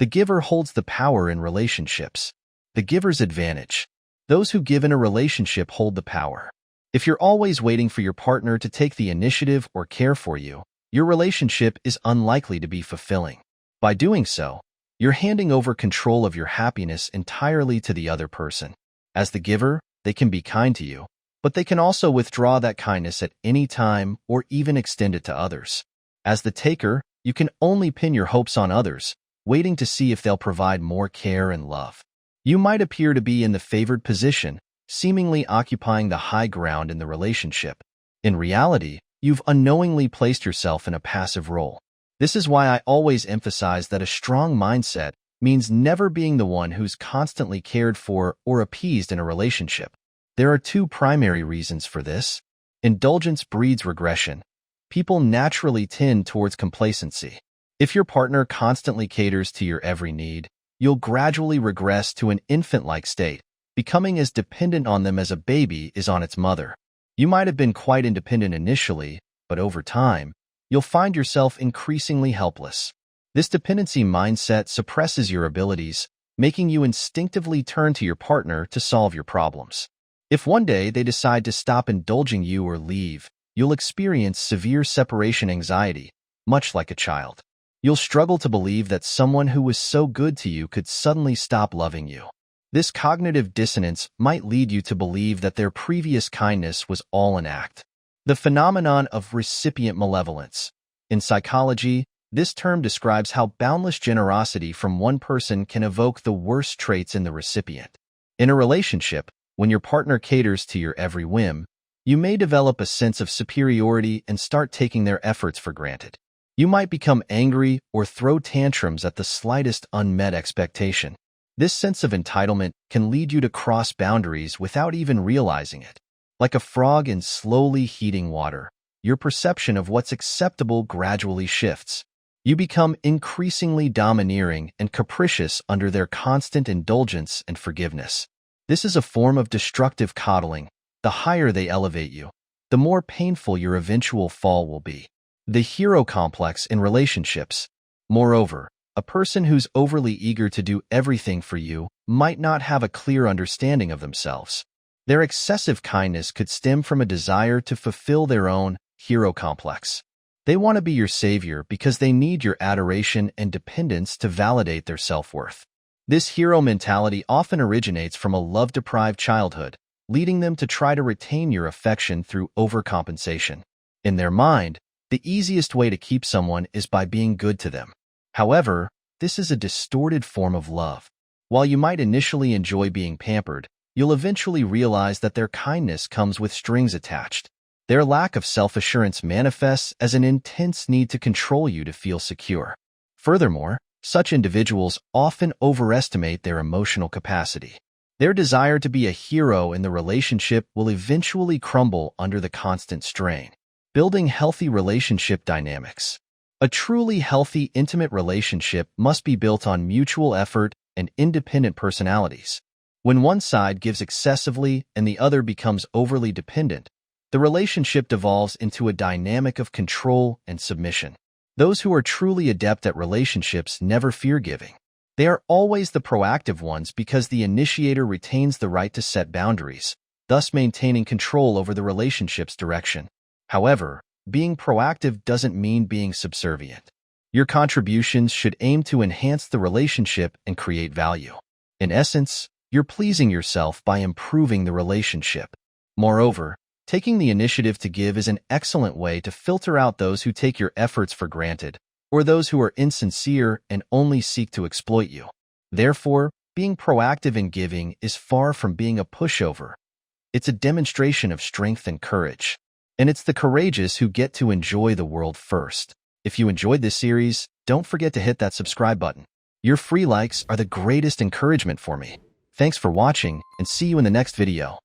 The giver holds the power in relationships. The giver's advantage. Those who give in a relationship hold the power. If you're always waiting for your partner to take the initiative or care for you, your relationship is unlikely to be fulfilling. By doing so, you're handing over control of your happiness entirely to the other person. As the giver, they can be kind to you, but they can also withdraw that kindness at any time or even extend it to others. As the taker, you can only pin your hopes on others, waiting to see if they'll provide more care and love. You might appear to be in the favored position, seemingly occupying the high ground in the relationship. In reality, you've unknowingly placed yourself in a passive role. This is why I always emphasize that a strong mindset means never being the one who's constantly cared for or appeased in a relationship. There are two primary reasons for this. Indulgence breeds regression. People naturally tend towards complacency. If your partner constantly caters to your every need, you'll gradually regress to an infant-like state, becoming as dependent on them as a baby is on its mother. You might have been quite independent initially, but over time, you'll find yourself increasingly helpless. This dependency mindset suppresses your abilities, making you instinctively turn to your partner to solve your problems. If one day they decide to stop indulging you or leave, you'll experience severe separation anxiety, much like a child. You'll struggle to believe that someone who was so good to you could suddenly stop loving you. This cognitive dissonance might lead you to believe that their previous kindness was all an act. The phenomenon of recipient malevolence. In psychology, this term describes how boundless generosity from one person can evoke the worst traits in the recipient. In a relationship, when your partner caters to your every whim, you may develop a sense of superiority and start taking their efforts for granted. You might become angry or throw tantrums at the slightest unmet expectation. This sense of entitlement can lead you to cross boundaries without even realizing it. Like a frog in slowly heating water, your perception of what's acceptable gradually shifts. You become increasingly domineering and capricious under their constant indulgence and forgiveness. This is a form of destructive coddling. The higher they elevate you, the more painful your eventual fall will be. The hero complex in relationships. Moreover, a person who's overly eager to do everything for you might not have a clear understanding of themselves. Their excessive kindness could stem from a desire to fulfill their own hero complex. They want to be your savior because they need your adoration and dependence to validate their self-worth. This hero mentality often originates from a love-deprived childhood, leading them to try to retain your affection through overcompensation. In their mind, the easiest way to keep someone is by being good to them. However, this is a distorted form of love. While you might initially enjoy being pampered, you'll eventually realize that their kindness comes with strings attached. Their lack of self-assurance manifests as an intense need to control you to feel secure. Furthermore, such individuals often overestimate their emotional capacity. Their desire to be a hero in the relationship will eventually crumble under the constant strain. Building healthy relationship dynamics. A truly healthy, intimate relationship must be built on mutual effort and independent personalities. When one side gives excessively and the other becomes overly dependent, the relationship devolves into a dynamic of control and submission. Those who are truly adept at relationships never fear giving. They are always the proactive ones because the initiator retains the right to set boundaries, thus maintaining control over the relationship's direction. However, being proactive doesn't mean being subservient. Your contributions should aim to enhance the relationship and create value. In essence, you're pleasing yourself by improving the relationship. Moreover, taking the initiative to give is an excellent way to filter out those who take your efforts for granted, or those who are insincere and only seek to exploit you. Therefore, being proactive in giving is far from being a pushover. It's a demonstration of strength and courage. And it's the courageous who get to enjoy the world first. If you enjoyed this series, don't forget to hit that subscribe button. Your free likes are the greatest encouragement for me. Thanks for watching, and see you in the next video.